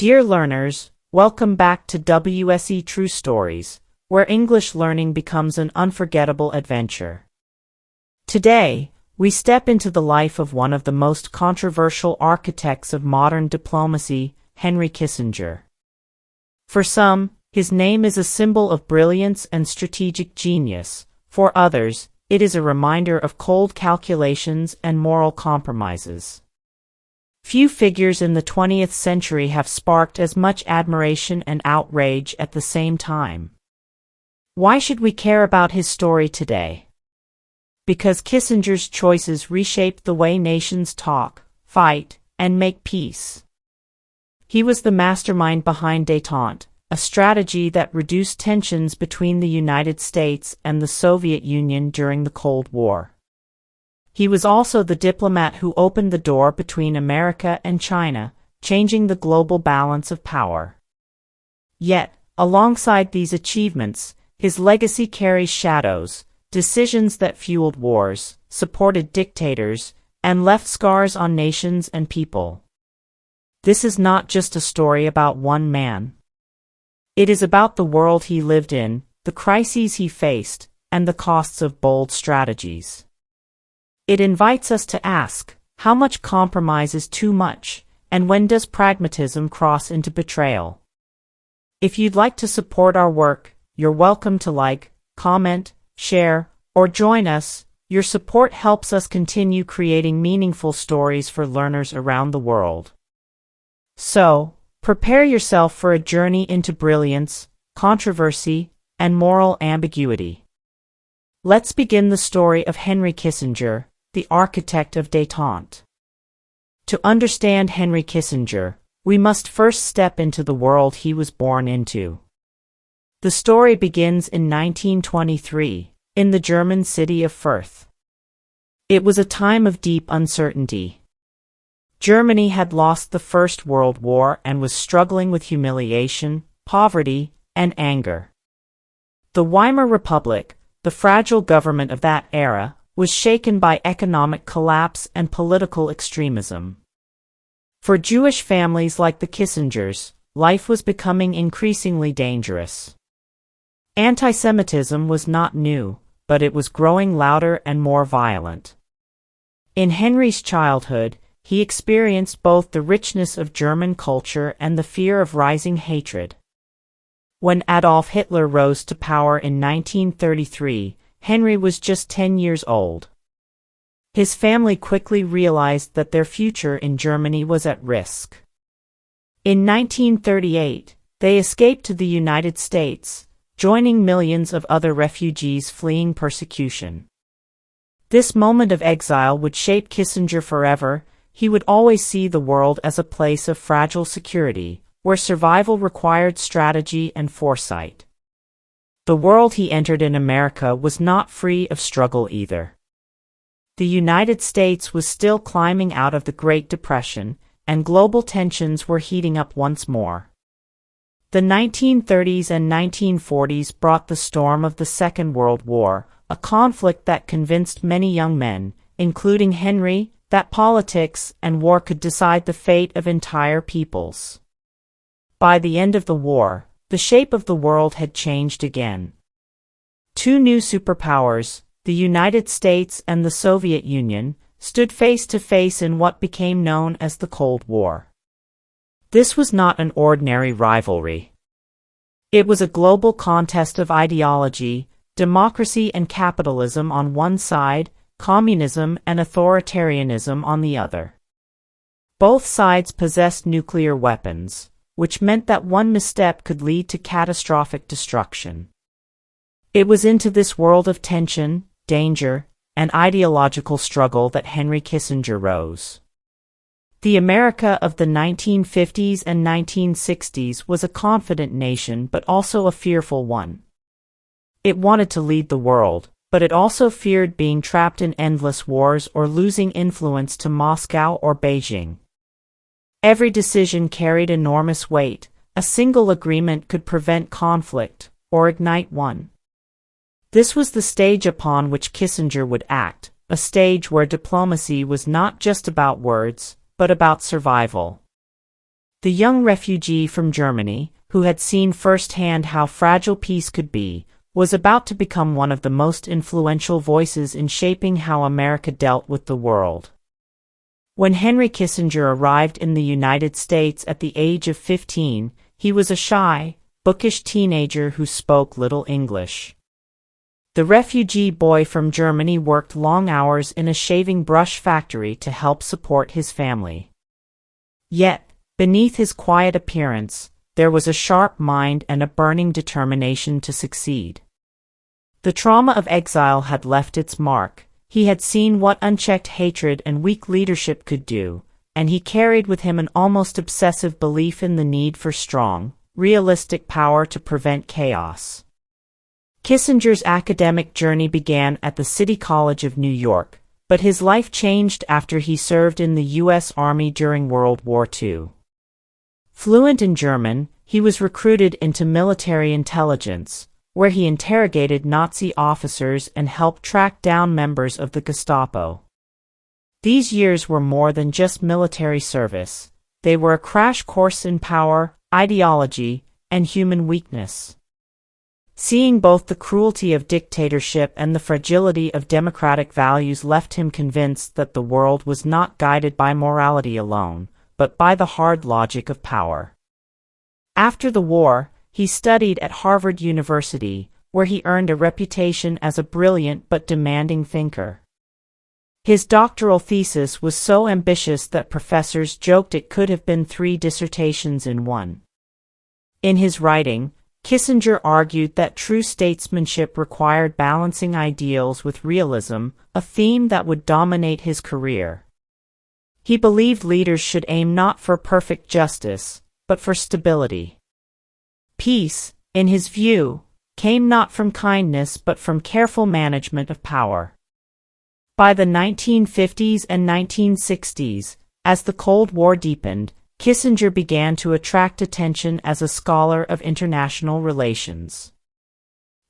Dear learners, welcome back to WSE True Stories, where English learning becomes an unforgettable adventure. Today, we step into the life of one of the most controversial architects of modern diplomacy, Henry Kissinger. For some, his name is a symbol of brilliance and strategic genius. For others, it is a reminder of cold calculations and moral compromises. Few figures in the 20th century have sparked as much admiration and outrage at the same time. Why should we care about his story today? Because Kissinger's choices reshaped the way nations talk, fight, and make peace. He was the mastermind behind détente, a strategy that reduced tensions between the United States and the Soviet Union during the Cold War. He was also the diplomat who opened the door between America and China, changing the global balance of power. Yet, alongside these achievements, his legacy carries shadows, decisions that fueled wars, supported dictators, and left scars on nations and people. This is not just a story about one man. It is about the world he lived in, the crises he faced, and the costs of bold strategies. It invites us to ask, how much compromise is too much, and when does pragmatism cross into betrayal? If you'd like to support our work, you're welcome to like, comment, share, or join us. Your support helps us continue creating meaningful stories for learners around the world. So, prepare yourself for a journey into brilliance, controversy, and moral ambiguity. Let's begin the story of Henry Kissinger, the architect of détente. To understand Henry Kissinger, we must first step into the world he was born into. The story begins in 1923, in the German city of Fürth. It was a time of deep uncertainty. Germany had lost the First World War and was struggling with humiliation, poverty, and anger. The Weimar Republic, the fragile government of that era, was shaken by economic collapse and political extremism. For Jewish families like the Kissingers, life was becoming increasingly dangerous. Anti-Semitism was not new, but it was growing louder and more violent. In Henry's childhood, he experienced both the richness of German culture and the fear of rising hatred. When Adolf Hitler rose to power in 1933, Henry was just 10 years old. His family quickly realized that their future in Germany was at risk. In 1938, they escaped to the United States, joining millions of other refugees fleeing persecution. This moment of exile would shape Kissinger forever. He would always see the world as a place of fragile security, where survival required strategy and foresight. The world he entered in America was not free of struggle either. The United States was still climbing out of the Great Depression, and global tensions were heating up once more. The 1930s and 1940s brought the storm of the Second World War, a conflict that convinced many young men, including Henry, that politics and war could decide the fate of entire peoples. By the end of the war, the shape of the world had changed again. Two new superpowers, the United States and the Soviet Union, stood face to face in what became known as the Cold War. This was not an ordinary rivalry. It was a global contest of ideology, democracy and capitalism on one side, communism and authoritarianism on the other. Both sides possessed nuclear weapons, which meant that one misstep could lead to catastrophic destruction. It was into this world of tension, danger, and ideological struggle that Henry Kissinger rose. The America of the 1950s and 1960s was a confident nation but also a fearful one. It wanted to lead the world, but it also feared being trapped in endless wars or losing influence to Moscow or Beijing. Every decision carried enormous weight. A single agreement could prevent conflict, or ignite one. This was the stage upon which Kissinger would act, a stage where diplomacy was not just about words, but about survival. The young refugee from Germany, who had seen firsthand how fragile peace could be, was about to become one of the most influential voices in shaping how America dealt with the world. When Henry Kissinger arrived in the United States at the age of 15, he was a shy, bookish teenager who spoke little English. The refugee boy from Germany worked long hours in a shaving brush factory to help support his family. Yet, beneath his quiet appearance, there was a sharp mind and a burning determination to succeed. The trauma of exile had left its mark. He had seen what unchecked hatred and weak leadership could do, and he carried with him an almost obsessive belief in the need for strong, realistic power to prevent chaos. Kissinger's academic journey began at the City College of New York, but his life changed after he served in the U.S. Army during World War II. Fluent in German, he was recruited into military intelligence, where he interrogated Nazi officers and helped track down members of the Gestapo. These years were more than just military service. They were a crash course in power, ideology, and human weakness. Seeing both the cruelty of dictatorship and the fragility of democratic values left him convinced that the world was not guided by morality alone, but by the hard logic of power. After the war, he studied at Harvard University, where he earned a reputation as a brilliant but demanding thinker. His doctoral thesis was so ambitious that professors joked it could have been 3 dissertations in one. In his writing, Kissinger argued that true statesmanship required balancing ideals with realism, a theme that would dominate his career. He believed leaders should aim not for perfect justice, but for stability. Peace, in his view, came not from kindness but from careful management of power. By the 1950s and 1960s, as the Cold War deepened, Kissinger began to attract attention as a scholar of international relations.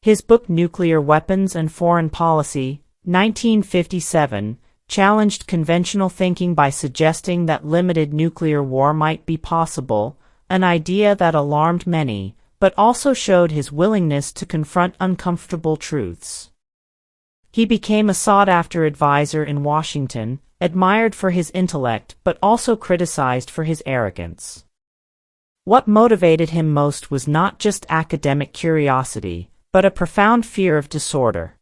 His book Nuclear Weapons and Foreign Policy, 1957, challenged conventional thinking by suggesting that limited nuclear war might be possible, an idea that alarmed many, but also showed his willingness to confront uncomfortable truths. He became a sought-after advisor in Washington, admired for his intellect but also criticized for his arrogance. What motivated him most was not just academic curiosity, but a profound fear of disorder.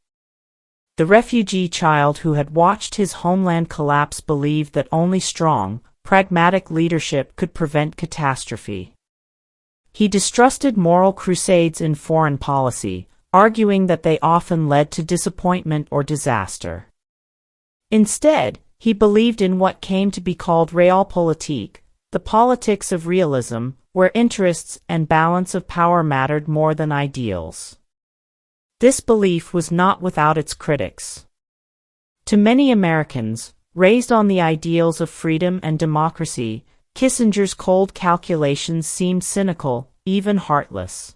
The refugee child who had watched his homeland collapse believed that only strong, pragmatic leadership could prevent catastrophe. He distrusted moral crusades in foreign policy, arguing that they often led to disappointment or disaster. Instead, he believed in what came to be called realpolitik, the politics of realism, where interests and balance of power mattered more than ideals. This belief was not without its critics. To many Americans, raised on the ideals of freedom and democracy, Kissinger's cold calculations seemed cynical, even heartless.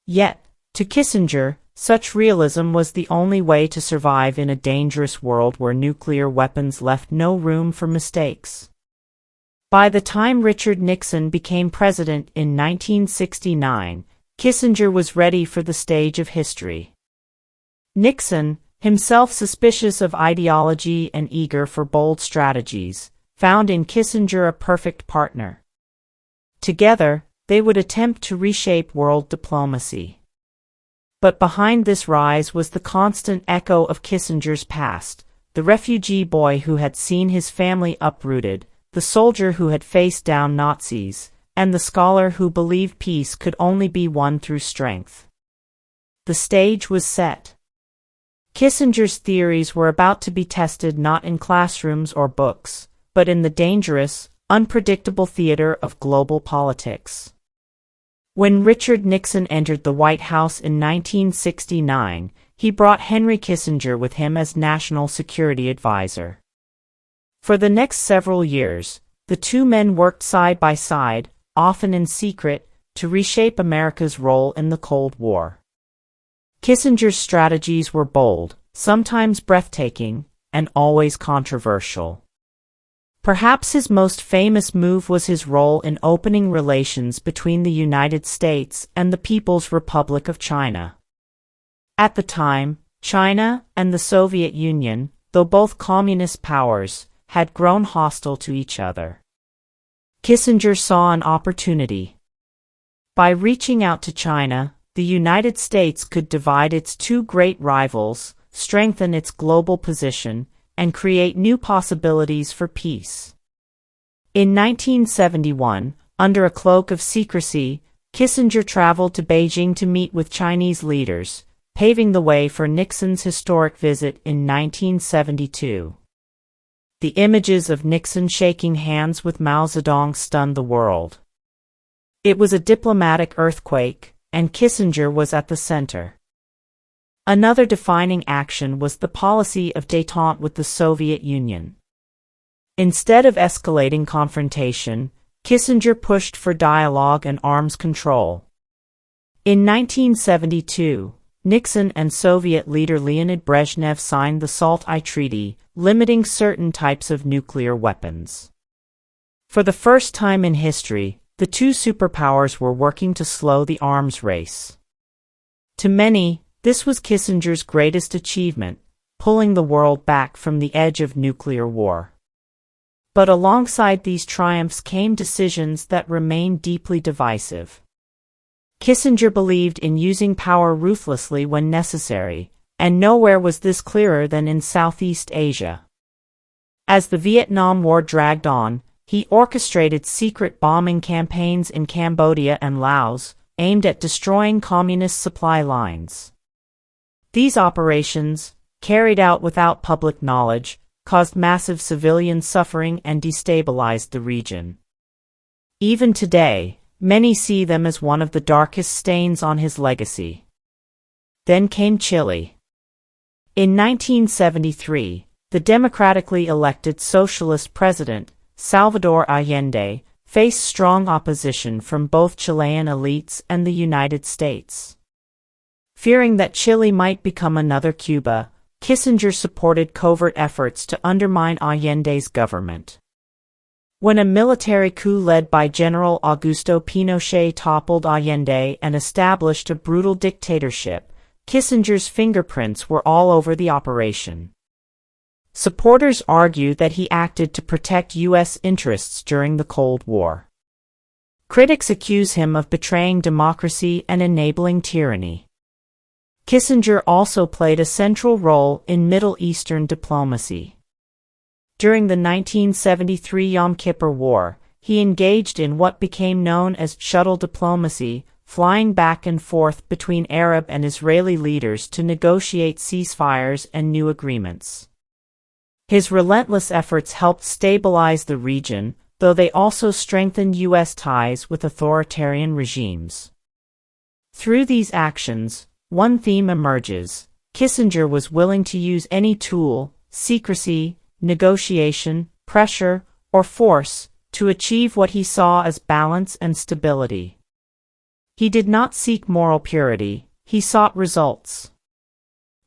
Yet, to Kissinger, such realism was the only way to survive in a dangerous world where nuclear weapons left no room for mistakes. By the time Richard Nixon became president in 1969, Kissinger was ready for the stage of history. Nixon, himself suspicious of ideology and eager for bold strategies, found in Kissinger a perfect partner. Together, they would attempt to reshape world diplomacy. But behind this rise was the constant echo of Kissinger's past, the refugee boy who had seen his family uprooted, the soldier who had faced down Nazis, and the scholar who believed peace could only be won through strength. The stage was set. Kissinger's theories were about to be tested not in classrooms or books, but in the dangerous, unpredictable theater of global politics. When Richard Nixon entered the White House in 1969, he brought Henry Kissinger with him as National Security Advisor. For the next several years, the two men worked side by side, often in secret, to reshape America's role in the Cold War. Kissinger's strategies were bold, sometimes breathtaking, and always controversial. Perhaps his most famous move was his role in opening relations between the United States and the People's Republic of China. At the time, China and the Soviet Union, though both communist powers, had grown hostile to each other. Kissinger saw an opportunity. By reaching out to China, the United States could divide its two great rivals, strengthen its global position, and create new possibilities for peace. In 1971, under a cloak of secrecy, Kissinger traveled to Beijing to meet with Chinese leaders, paving the way for Nixon's historic visit in 1972. The images of Nixon shaking hands with Mao Zedong stunned the world. It was a diplomatic earthquake, and Kissinger was at the center. Another defining action was the policy of détente with the Soviet Union. Instead of escalating confrontation, Kissinger pushed for dialogue and arms control. In 1972, Nixon and Soviet leader Leonid Brezhnev signed the SALT I Treaty, limiting certain types of nuclear weapons. For the first time in history, the two superpowers were working to slow the arms race. To many, this was Kissinger's greatest achievement, pulling the world back from the edge of nuclear war. But alongside these triumphs came decisions that remained deeply divisive. Kissinger believed in using power ruthlessly when necessary, and nowhere was this clearer than in Southeast Asia. As the Vietnam War dragged on, he orchestrated secret bombing campaigns in Cambodia and Laos, aimed at destroying communist supply lines. These operations, carried out without public knowledge, caused massive civilian suffering and destabilized the region. Even today, many see them as one of the darkest stains on his legacy. Then came Chile. In 1973, the democratically elected socialist president, Salvador Allende, faced strong opposition from both Chilean elites and the United States. Fearing that Chile might become another Cuba, Kissinger supported covert efforts to undermine Allende's government. When a military coup led by General Augusto Pinochet toppled Allende and established a brutal dictatorship, Kissinger's fingerprints were all over the operation. Supporters argue that he acted to protect U.S. interests during the Cold War. Critics accuse him of betraying democracy and enabling tyranny. Kissinger also played a central role in Middle Eastern diplomacy. During the 1973 Yom Kippur War, he engaged in what became known as shuttle diplomacy, flying back and forth between Arab and Israeli leaders to negotiate ceasefires and new agreements. His relentless efforts helped stabilize the region, though they also strengthened U.S. ties with authoritarian regimes. Through these actions, one theme emerges: Kissinger was willing to use any tool, secrecy, negotiation, pressure, or force, to achieve what he saw as balance and stability. He did not seek moral purity, he sought results.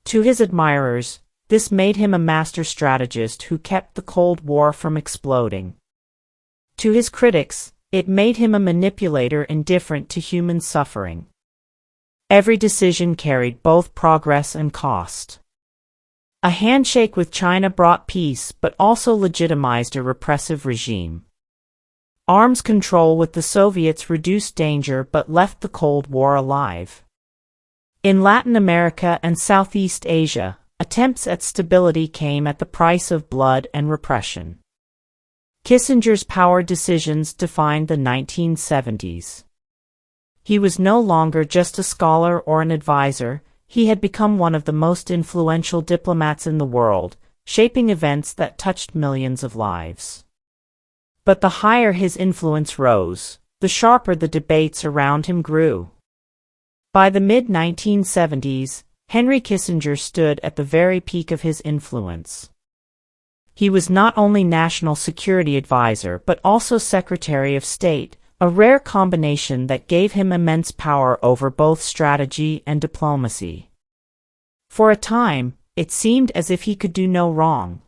To his admirers, this made him a master strategist who kept the Cold War from exploding. To his critics, it made him a manipulator indifferent to human suffering. Every decision carried both progress and cost. A handshake with China brought peace but also legitimized a repressive regime. Arms control with the Soviets reduced danger but left the Cold War alive. In Latin America and Southeast Asia, attempts at stability came at the price of blood and repression. Kissinger's power decisions defined the 1970s. He was no longer just a scholar or an advisor, he had become one of the most influential diplomats in the world, shaping events that touched millions of lives. But the higher his influence rose, the sharper the debates around him grew. By the mid-1970s, Henry Kissinger stood at the very peak of his influence. He was not only National Security Advisor but also Secretary of State, a rare combination that gave him immense power over both strategy and diplomacy. For a time, it seemed as if he could do no wrong.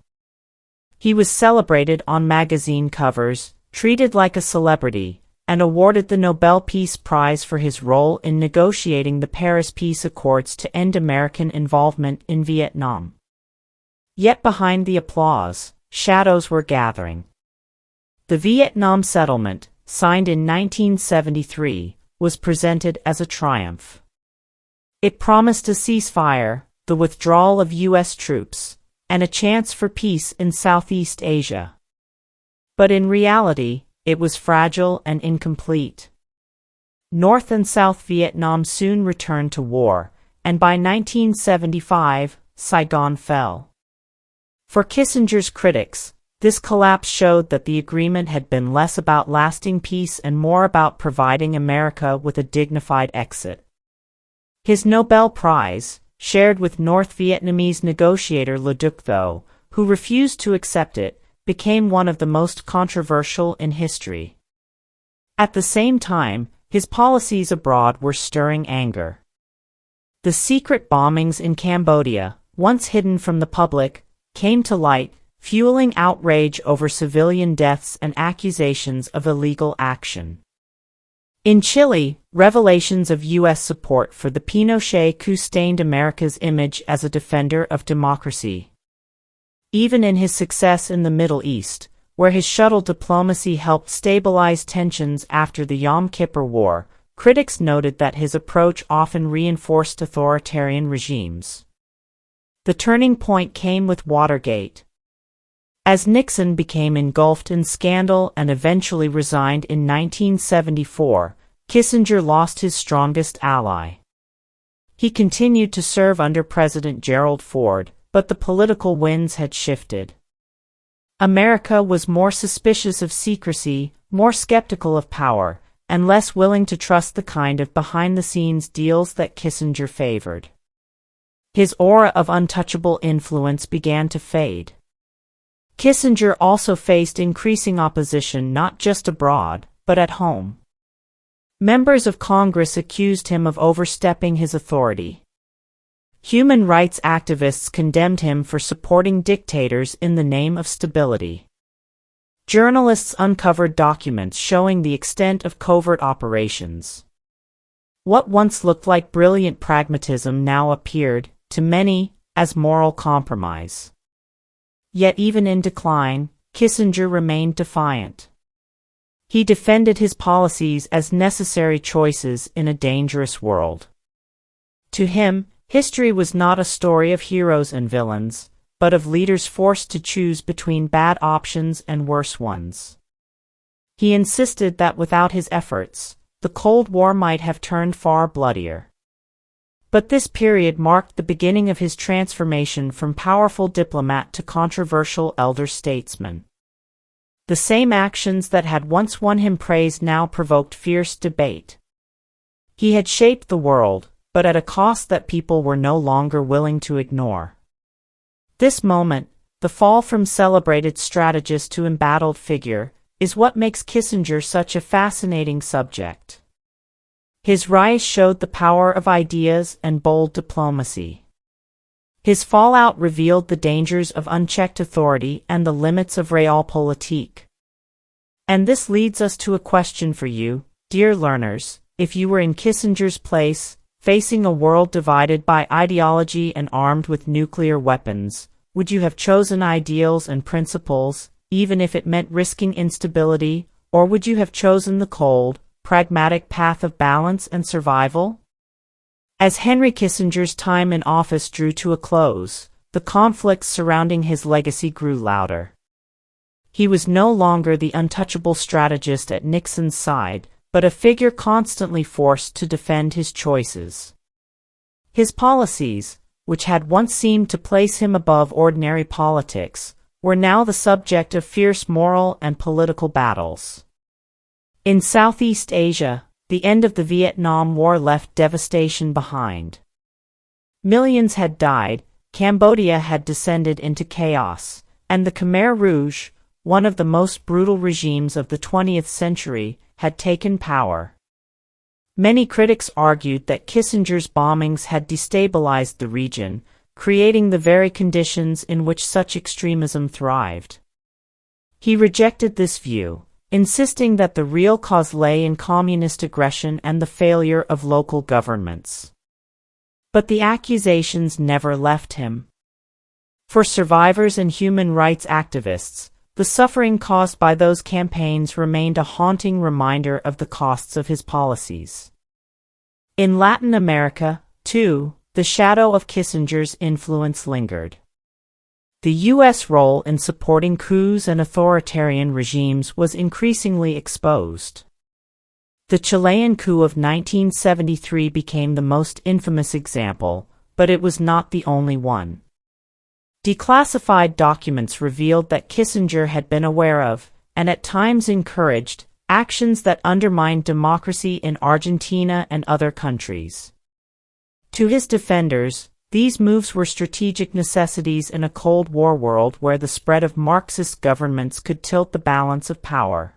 He was celebrated on magazine covers, treated like a celebrity, and awarded the Nobel Peace Prize for his role in negotiating the Paris Peace Accords to end American involvement in Vietnam. Yet behind the applause, shadows were gathering. The Vietnam settlement, signed in 1973, was presented as a triumph. It promised a ceasefire, the withdrawal of U.S. troops, and a chance for peace in Southeast Asia. But in reality, it was fragile and incomplete. North and South Vietnam soon returned to war, and by 1975, Saigon fell. For Kissinger's critics, this collapse showed that the agreement had been less about lasting peace and more about providing America with a dignified exit. His Nobel Prize, shared with North Vietnamese negotiator Le Duc Tho, who refused to accept it, became one of the most controversial in history. At the same time, his policies abroad were stirring anger. The secret bombings in Cambodia, once hidden from the public, came to light, fueling outrage over civilian deaths and accusations of illegal action. In Chile, revelations of U.S. support for the Pinochet coup stained America's image as a defender of democracy. Even in his success in the Middle East, where his shuttle diplomacy helped stabilize tensions after the Yom Kippur War, critics noted that his approach often reinforced authoritarian regimes. The turning point came with Watergate. As Nixon became engulfed in scandal and eventually resigned in 1974, Kissinger lost his strongest ally. He continued to serve under President Gerald Ford, but the political winds had shifted. America was more suspicious of secrecy, more skeptical of power, and less willing to trust the kind of behind-the-scenes deals that Kissinger favored. His aura of untouchable influence began to fade. Kissinger also faced increasing opposition not just abroad, but at home. Members of Congress accused him of overstepping his authority. Human rights activists condemned him for supporting dictators in the name of stability. Journalists uncovered documents showing the extent of covert operations. What once looked like brilliant pragmatism now appeared, to many, as moral compromise. Yet even in decline, Kissinger remained defiant. He defended his policies as necessary choices in a dangerous world. To him, history was not a story of heroes and villains, but of leaders forced to choose between bad options and worse ones. He insisted that without his efforts, the Cold War might have turned far bloodier. But this period marked the beginning of his transformation from powerful diplomat to controversial elder statesman. The same actions that had once won him praise now provoked fierce debate. He had shaped the world, but at a cost that people were no longer willing to ignore. This moment, the fall from celebrated strategist to embattled figure, is what makes Kissinger such a fascinating subject. His rise showed the power of ideas and bold diplomacy. His fallout revealed the dangers of unchecked authority and the limits of realpolitik. And this leads us to a question for you, dear learners: if you were in Kissinger's place, facing a world divided by ideology and armed with nuclear weapons, would you have chosen ideals and principles, even if it meant risking instability, or would you have chosen the cold, pragmatic path of balance and survival? As Henry Kissinger's time in office drew to a close, the conflicts surrounding his legacy grew louder. He was no longer the untouchable strategist at Nixon's side, but a figure constantly forced to defend his choices. His policies, which had once seemed to place him above ordinary politics, were now the subject of fierce moral and political battles. In Southeast Asia, the end of the Vietnam War left devastation behind. Millions had died, Cambodia had descended into chaos, and the Khmer Rouge, one of the most brutal regimes of the 20th century, had taken power. Many critics argued that Kissinger's bombings had destabilized the region, creating the very conditions in which such extremism thrived. He rejected this view, insisting that the real cause lay in communist aggression and the failure of local governments. But the accusations never left him. For survivors and human rights activists, the suffering caused by those campaigns remained a haunting reminder of the costs of his policies. In Latin America, too, the shadow of Kissinger's influence lingered. The U.S. role in supporting coups and authoritarian regimes was increasingly exposed. The Chilean coup of 1973 became the most infamous example, but it was not the only one. Declassified documents revealed that Kissinger had been aware of, and at times encouraged, actions that undermined democracy in Argentina and other countries. To his defenders, these moves were strategic necessities in a Cold War world where the spread of Marxist governments could tilt the balance of power.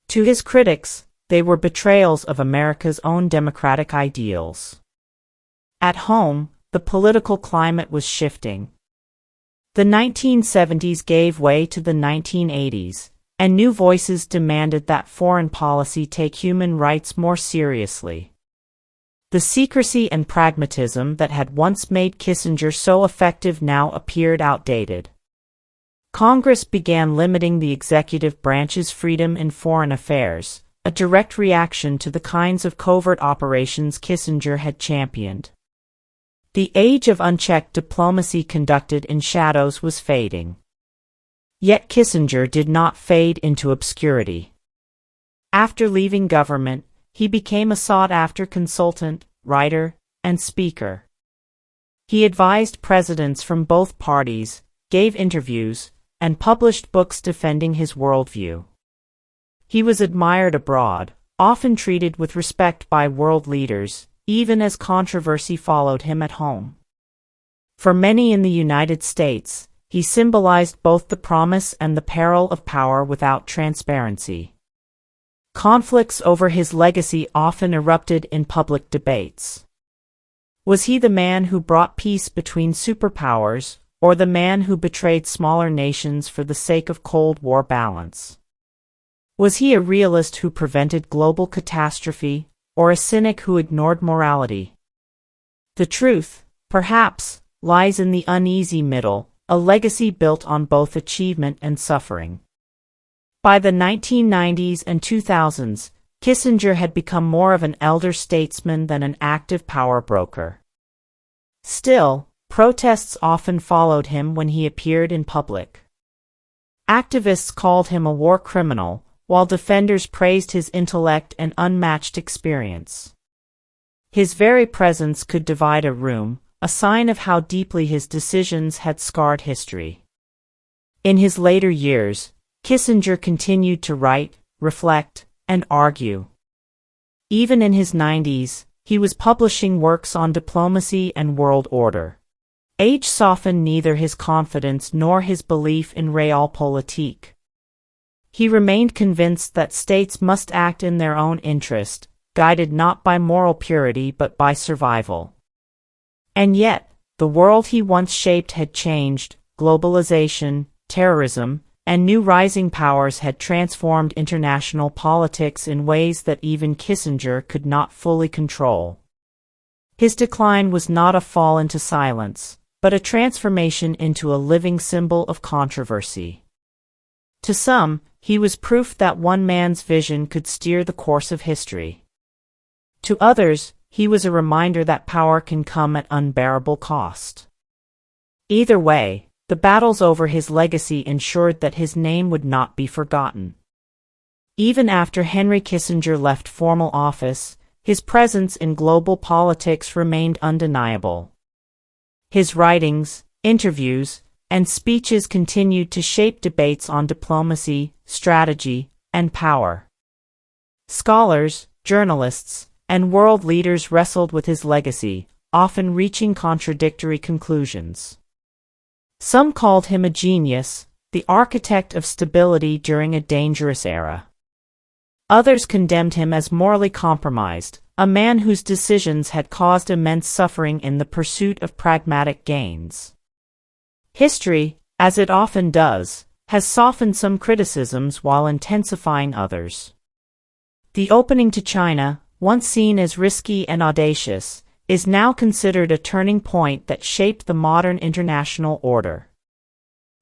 To his critics, they were betrayals of America's own democratic ideals. At home, the political climate was shifting. The 1970s gave way to the 1980s, and new voices demanded that foreign policy take human rights more seriously. The secrecy and pragmatism that had once made Kissinger so effective now appeared outdated. Congress began limiting the executive branch's freedom in foreign affairs, a direct reaction to the kinds of covert operations Kissinger had championed. The age of unchecked diplomacy conducted in shadows was fading. Yet Kissinger did not fade into obscurity. After leaving government, he became a sought-after consultant, writer, and speaker. He advised presidents from both parties, gave interviews, and published books defending his worldview. He was admired abroad, often treated with respect by world leaders, even as controversy followed him at home. For many in the United States, he symbolized both the promise and the peril of power without transparency. Conflicts over his legacy often erupted in public debates. Was he the man who brought peace between superpowers, or the man who betrayed smaller nations for the sake of Cold War balance? Was he a realist who prevented global catastrophe, or a cynic who ignored morality? The truth, perhaps, lies in the uneasy middle, a legacy built on both achievement and suffering. By the 1990s and 2000s, Kissinger had become more of an elder statesman than an active power broker. Still, protests often followed him when he appeared in public. Activists called him a war criminal, while defenders praised his intellect and unmatched experience. His very presence could divide a room, a sign of how deeply his decisions had scarred history. In his later years, Kissinger continued to write, reflect, and argue. Even in his 90s, he was publishing works on diplomacy and world order. Age softened neither his confidence nor his belief in realpolitik. He remained convinced that states must act in their own interest, guided not by moral purity but by survival. And yet, the world he once shaped had changed. Globalization, terrorism, and new rising powers had transformed international politics in ways that even Kissinger could not fully control. His decline was not a fall into silence, but a transformation into a living symbol of controversy. To some, he was proof that one man's vision could steer the course of history. To others, he was a reminder that power can come at unbearable cost. Either way, the battles over his legacy ensured that his name would not be forgotten. Even after Henry Kissinger left formal office, his presence in global politics remained undeniable. His writings, interviews, and speeches continued to shape debates on diplomacy, strategy, and power. Scholars, journalists, and world leaders wrestled with his legacy, often reaching contradictory conclusions. Some called him a genius, the architect of stability during a dangerous era. Others condemned him as morally compromised, a man whose decisions had caused immense suffering in the pursuit of pragmatic gains. History, as it often does, has softened some criticisms while intensifying others. The opening to China, once seen as risky and audacious, is now considered a turning point that shaped the modern international order.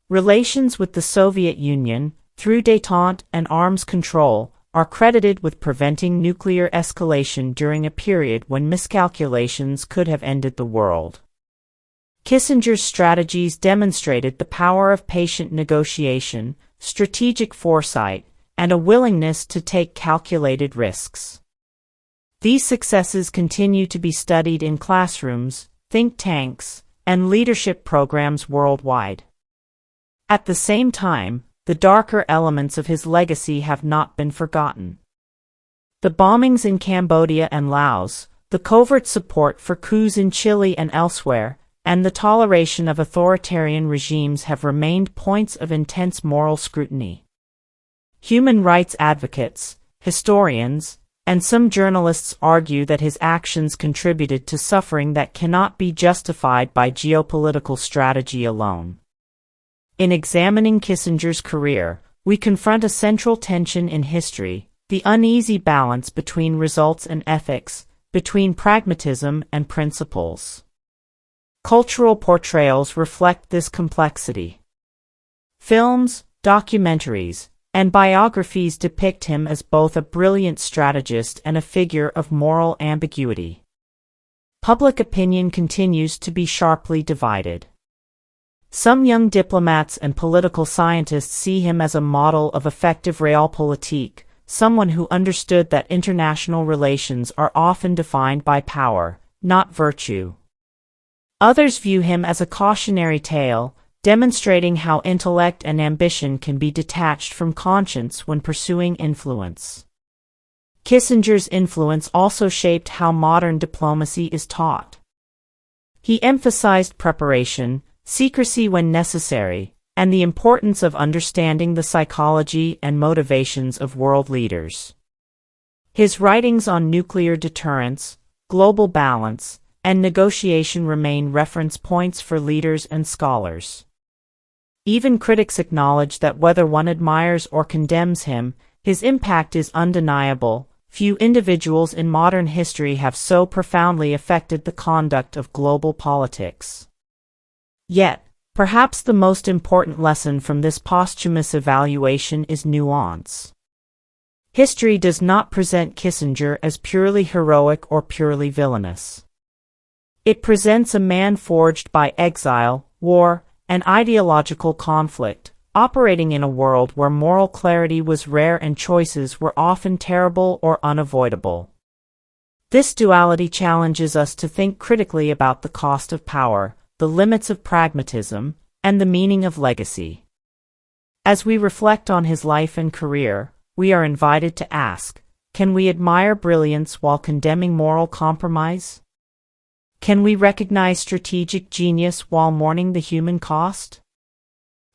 Relations with the Soviet Union, through détente and arms control, are credited with preventing nuclear escalation during a period when miscalculations could have ended the world. Kissinger's strategies demonstrated the power of patient negotiation, strategic foresight, and a willingness to take calculated risks. These successes continue to be studied in classrooms, think tanks, and leadership programs worldwide. At the same time, the darker elements of his legacy have not been forgotten. The bombings in Cambodia and Laos, the covert support for coups in Chile and elsewhere, and the toleration of authoritarian regimes have remained points of intense moral scrutiny. Human rights advocates, historians, and some journalists argue that his actions contributed to suffering that cannot be justified by geopolitical strategy alone. In examining Kissinger's career, we confront a central tension in history, the uneasy balance between results and ethics, between pragmatism and principles. Cultural portrayals reflect this complexity. Films, documentaries, and biographies depict him as both a brilliant strategist and a figure of moral ambiguity. Public opinion continues to be sharply divided. Some young diplomats and political scientists see him as a model of effective realpolitik, someone who understood that international relations are often defined by power, not virtue. Others view him as a cautionary tale, demonstrating how intellect and ambition can be detached from conscience when pursuing influence. Kissinger's influence also shaped how modern diplomacy is taught. He emphasized preparation, secrecy when necessary, and the importance of understanding the psychology and motivations of world leaders. His writings on nuclear deterrence, global balance, and negotiation remain reference points for leaders and scholars. Even critics acknowledge that whether one admires or condemns him, his impact is undeniable. Few individuals in modern history have so profoundly affected the conduct of global politics. Yet, perhaps the most important lesson from this posthumous evaluation is nuance. History does not present Kissinger as purely heroic or purely villainous. It presents a man forged by exile, war, and ideological conflict, operating in a world where moral clarity was rare and choices were often terrible or unavoidable. This duality challenges us to think critically about the cost of power, the limits of pragmatism, and the meaning of legacy. As we reflect on his life and career, we are invited to ask, can we admire brilliance while condemning moral compromise? Can we recognize strategic genius while mourning the human cost?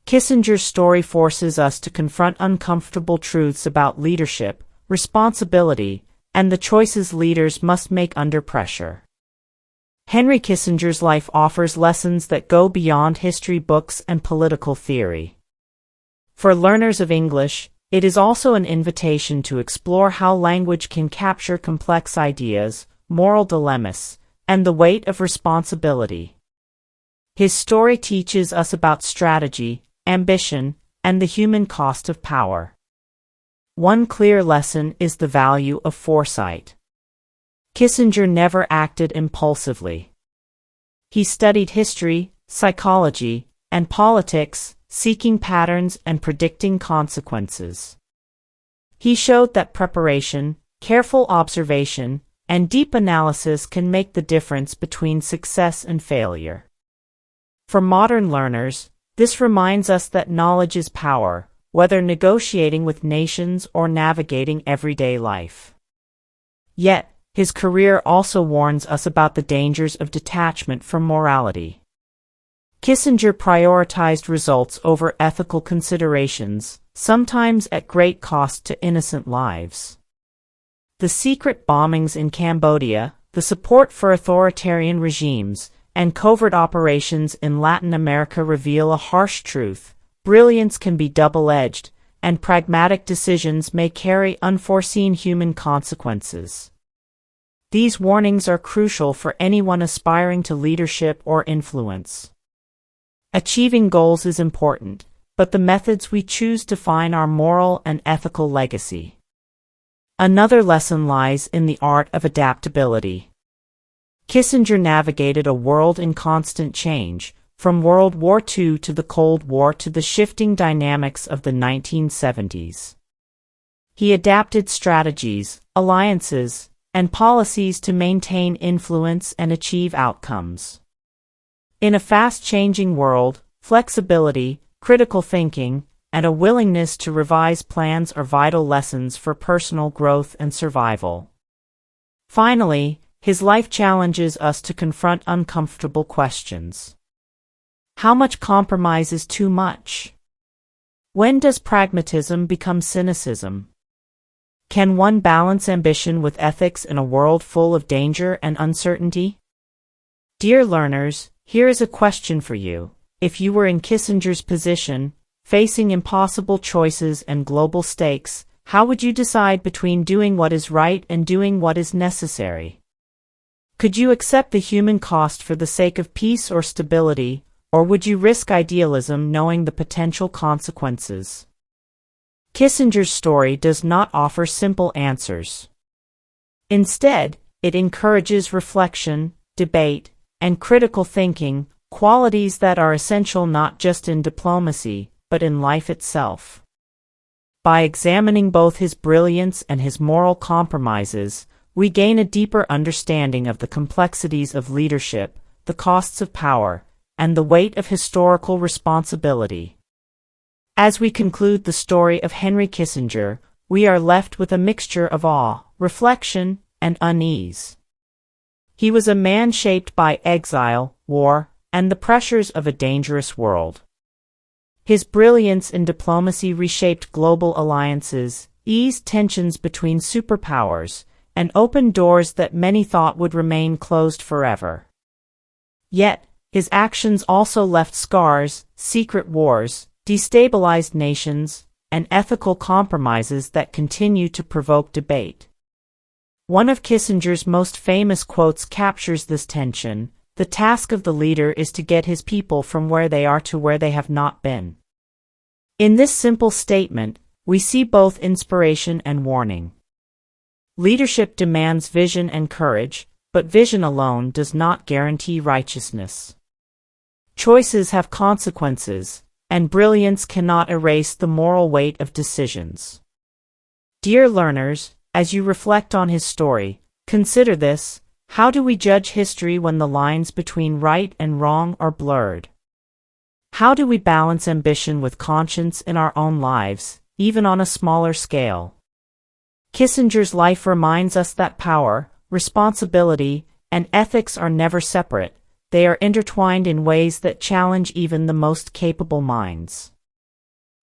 Kissinger's story forces us to confront uncomfortable truths about leadership, responsibility, and the choices leaders must make under pressure. Henry Kissinger's life offers lessons that go beyond history books and political theory. For learners of English, it is also an invitation to explore how language can capture complex ideas, moral dilemmas, and the weight of responsibility. His story teaches us about strategy, ambition, and the human cost of power. One clear lesson is the value of foresight. Kissinger never acted impulsively. He studied history, psychology, and politics, seeking patterns and predicting consequences. He showed that preparation, careful observation, and deep analysis can make the difference between success and failure. For modern learners, this reminds us that knowledge is power, whether negotiating with nations or navigating everyday life. Yet, his career also warns us about the dangers of detachment from morality. Kissinger prioritized results over ethical considerations, sometimes at great cost to innocent lives. The secret bombings in Cambodia, the support for authoritarian regimes, and covert operations in Latin America reveal a harsh truth: brilliance can be double-edged, and pragmatic decisions may carry unforeseen human consequences. These warnings are crucial for anyone aspiring to leadership or influence. Achieving goals is important, but the methods we choose define our moral and ethical legacy. Another lesson lies in the art of adaptability. Kissinger navigated a world in constant change, from World War II to the Cold War to the shifting dynamics of the 1970s. He adapted strategies, alliances, and policies to maintain influence and achieve outcomes. In a fast-changing world, flexibility, critical thinking, and a willingness to revise plans are vital lessons for personal growth and survival. Finally, his life challenges us to confront uncomfortable questions. How much compromise is too much? When does pragmatism become cynicism? Can one balance ambition with ethics in a world full of danger and uncertainty? Dear learners, here is a question for you. If you were in Kissinger's position, facing impossible choices and global stakes, how would you decide between doing what is right and doing what is necessary? Could you accept the human cost for the sake of peace or stability, or would you risk idealism knowing the potential consequences? Kissinger's story does not offer simple answers. Instead, it encourages reflection, debate, and critical thinking, qualities that are essential not just in diplomacy, but in life itself. By examining both his brilliance and his moral compromises, we gain a deeper understanding of the complexities of leadership, the costs of power, and the weight of historical responsibility. As we conclude the story of Henry Kissinger, we are left with a mixture of awe, reflection, and unease. He was a man shaped by exile, war, and the pressures of a dangerous world. His brilliance in diplomacy reshaped global alliances, eased tensions between superpowers, and opened doors that many thought would remain closed forever. Yet, his actions also left scars, secret wars, destabilized nations, and ethical compromises that continue to provoke debate. One of Kissinger's most famous quotes captures this tension: "The task of the leader is to get his people from where they are to where they have not been." In this simple statement, we see both inspiration and warning. Leadership demands vision and courage, but vision alone does not guarantee righteousness. Choices have consequences, and brilliance cannot erase the moral weight of decisions. Dear learners, as you reflect on his story, consider this: how do we judge history when the lines between right and wrong are blurred? How do we balance ambition with conscience in our own lives, even on a smaller scale? Kissinger's life reminds us that power, responsibility, and ethics are never separate. They are intertwined in ways that challenge even the most capable minds.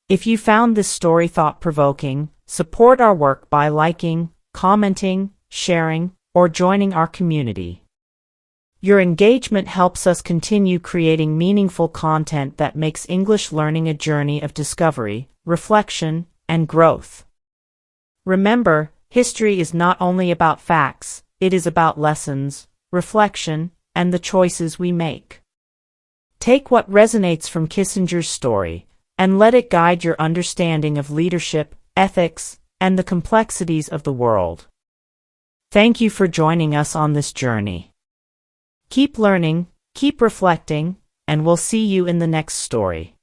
If you found this story thought-provoking, support our work by liking, commenting, sharing, or joining our community. Your engagement helps us continue creating meaningful content that makes English learning a journey of discovery, reflection, and growth. Remember, history is not only about facts, it is about lessons, reflection, and the choices we make. Take what resonates from Kissinger's story, and let it guide your understanding of leadership, ethics, and the complexities of the world. Thank you for joining us on this journey. Keep learning, keep reflecting, and we'll see you in the next story.